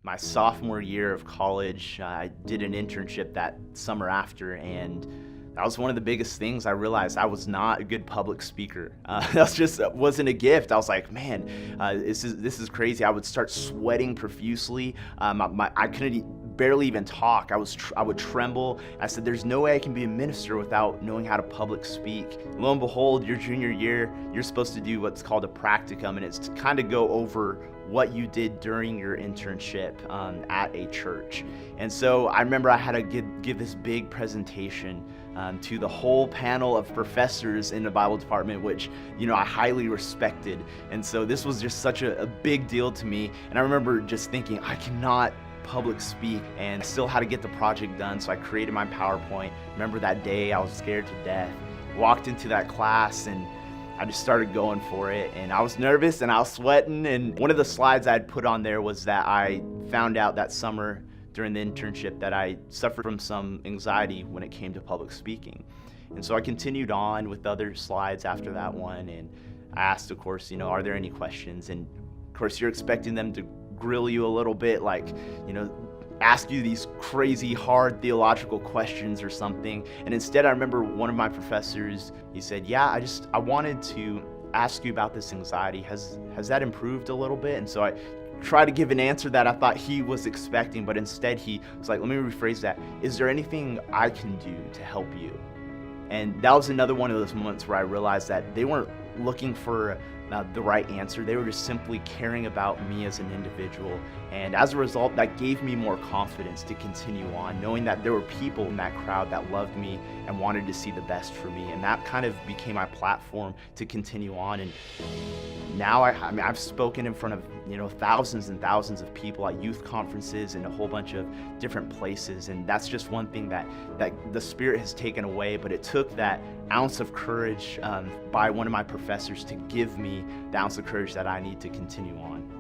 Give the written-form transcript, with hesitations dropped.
My sophomore year of college, I did an internship that summer after, and that was one of the biggest things. I realized I was not a good public speaker. Wasn't a gift. I was like, man, this is crazy. I would start sweating profusely. I couldn't barely even talk. I would tremble. I said, there's no way I can be a minister without knowing how to public speak. Lo and behold, your junior year, you're supposed to do what's called a practicum, and it's to kind of go over what you did during your internship at a church. And so I remember I had to give this big presentation to the whole panel of professors in the Bible department, which, I highly respected. And so this was just such a big deal to me. And I remember just thinking, I cannot public speak, and still had to get the project done. So I created my PowerPoint. Remember that day, I was scared to death. Walked into that class and I just started going for it, and I was nervous and I was sweating. And one of the slides I had put on there was that I found out that summer during the internship that I suffered from some anxiety when it came to public speaking. And so I continued on with other slides after that one, and I asked, of course, are there any questions? And of course, you're expecting them to grill you a little bit, like, ask you these crazy hard theological questions or something. And instead, I remember one of my professors, he said, yeah, I wanted to ask you about this anxiety. Has that improved a little bit? And so I tried to give an answer that I thought he was expecting, but instead he was like, let me rephrase that. Is there anything I can do to help you? And that was another one of those moments where I realized that they weren't looking for the right answer. They were just simply caring about me as an individual. And as a result, that gave me more confidence to continue on, knowing that there were people in that crowd that loved me and wanted to see the best for me. And that kind of became my platform to continue on. And now I've spoken in front of thousands and thousands of people at youth conferences and a whole bunch of different places. And that's just one thing that the Spirit has taken away. But it took that ounce of courage by one of my professors to give me the ounce of courage that I need to continue on.